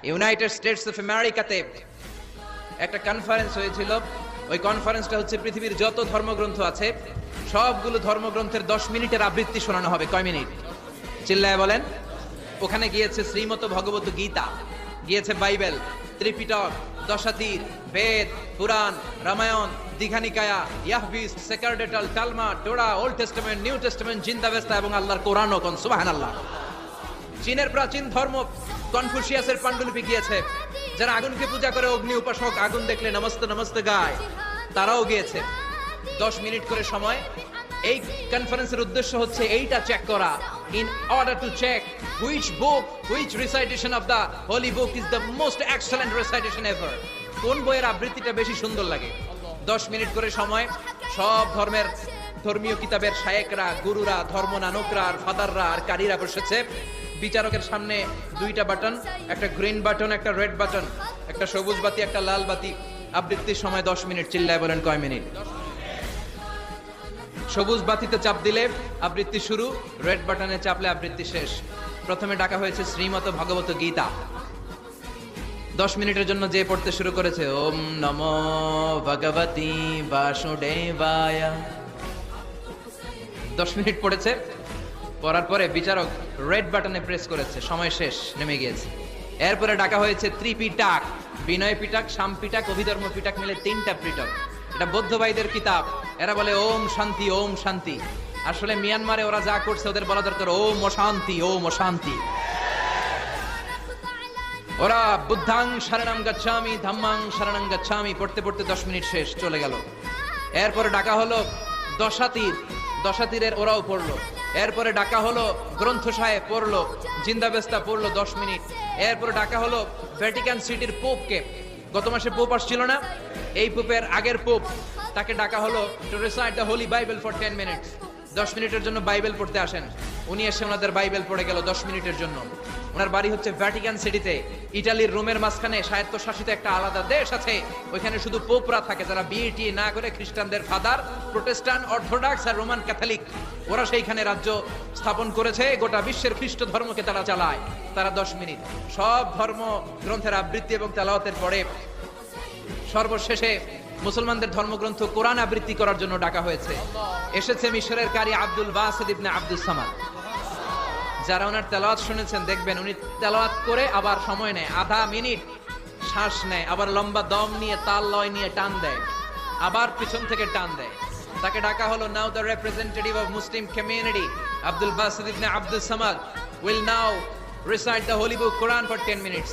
United states of আমেরিকাতে একটা conference হয়েছিল। ওই কনফারেন্সটা হচ্ছে পৃথিবীর যত ধর্মগ্রন্থ আছে সবগুলো ধর্মগ্রন্থের 10 মিনিটের আবৃত্তি শোনানো হবে। কয় মিনিট? চিল্লায় বলেন। ওখানে গিয়েছে শ্রীমত ভগবত গীতা, গিয়েছে বাইবেল, ত্রিপিটক, দশাতীর, বেদ, পুরাণ, রামায়ণ, দীঘানিকায়া, ইয়াহবিস, সেকারডেটাল, টালমা, Torah, old testament, new testament, Zend Avesta এবং আল্লাহর কোরআনও। কোন সুবহানাল্লাহ। চীনের প্রাচীন ধর্ম কনফুসিয়াসের পাণ্ডুলিপি গিয়েছে। যারা আগুনকে পূজা করে, অগ্নি উপাসক, আগুন দেখলে নমস্তে নমস্তে গায়, তারাও গিয়েছে। 10 মিনিট করে সময়। এই কনফারেন্সের উদ্দেশ্য হচ্ছে এইটা চেক করা, in order to check which book, which recitation of the holy book is the most excellent recitation ever. কোন বইয়ের আবৃত্তিটা বেশি সুন্দর লাগে। 10 মিনিট করে সময়। সব ধর্মের ধর্মীয় কিতাবের শায়েকরা, গুরুরা, ধর্মনানকরা আর ফাদাররা আর কারীরা বসেছে। বিচারকের সামনে দুইটা বাটন, একটা গ্রিন বাটন, একটা রেড বাটন, একটা সবুজ বাতি, একটা লাল বাতি। আবৃত্তির সময় 10 মিনিট। চিল্লায় বলেন কয় মিনিট? সবুজ বাতিতে চাপ দিলে আবৃত্তি শুরু, রেড বাটনে চাপলে আবৃত্তি শেষ। প্রথমে ডাকা হয়েছে শ্রীমত ভগবত গীতা। 10 মিনিটের জন্য যে পড়তে শুরু করেছে, ওম নমো ভগবতী বাসুদেবায়। 10 মিনিট পড়েছে। পড়ার পরে বিচারক রেড বাটনে প্রেস করেছে, সময় শেষ, নেমে গিয়েছে। এরপরে ডাকা হয়েছে ত্রিপিটক, বিনয় পিটক, শাম পিটক, অভিধর্ম পিটক মিলে 3টা পিটক। এটা বৌদ্ধ ভাইদের কিতাব। এরা বলে ওম শান্তি, ওম শান্তি। আসলে মিয়ানমারে ওরা যা করছে ওদের বলা দরকার ওম অশান্তি, ওম অশান্তি। ওরা বুদ্ধাং শরণং গচ্ছামি, ধাম্মাং শরণং গচ্ছামি পড়তে পড়তে 10 মিনিট শেষ, চলে গেল। এরপরে ডাকা হলো দশাতীর, দশাতীরের ওরাও পড়লো। এরপরে ডাকা হলো গ্রন্থ সাহেব, পড়লো। জিন্দাবেস্তা পড়লো 10 মিনিট। এরপরে ডাকা হলো ভ্যাটিকান সিটির পোপকে। গত মাসে পোপ আসছিল না? এই পোপের আগের পোপ, তাকে ডাকা হলো to recite the Holi Bible for 10 minutes. 10 মিনিটের জন্য বাইবেল পড়তে আসেন। উনি এসে ওনাদের বাইবেল পড়ে গেল 10 মিনিটের জন্য। ওনার বাড়ি হচ্ছে ভ্যাটিকান সিটিতে, ইটালির রোমের মাঝখানে স্বায়ত্তশাসিত একটা আলাদা দেশ আছে। ওইখানে শুধু পোপরা থাকে, যারা বিয়ে না করে খ্রিস্টানদের ফাদার, প্রোটেস্ট্যান্ট, অর্থোডক্স আর রোমান ক্যাথলিক, ওরা সেইখানে রাজ্য স্থাপন করেছে। গোটা বিশ্বের খ্রিস্ট ধর্মকে তারা চালায়। তারা 10 মিনিট সব ধর্ম গ্রন্থের আবৃত্তি এবং তেলাওয়াতের পরে সর্বশেষে মুসলমানদের ধর্মগ্রন্থ কোরআন আবৃত্তি করার জন্য ডাকা হয়েছে। এসেছে মিশরের কারি আব্দুল বাসিত ইবনে আব্দুস সামাদ। যারা ওনার তেলাওয়াত শুনেছেন দেখবেন উনি তেলাওয়াত করে আবার সময় নেয়, আধা মিনিট শ্বাস নেয়, আবার লম্বা দম নিয়ে তাল লয় নিয়ে টান দেয়, আবার পিছন থেকে টান দেয়। তাকে ডাকা হলো now the representative of Muslim community Abdul Basit ibn Abdus Samad will now recite the holy book Quran for 10 minutes.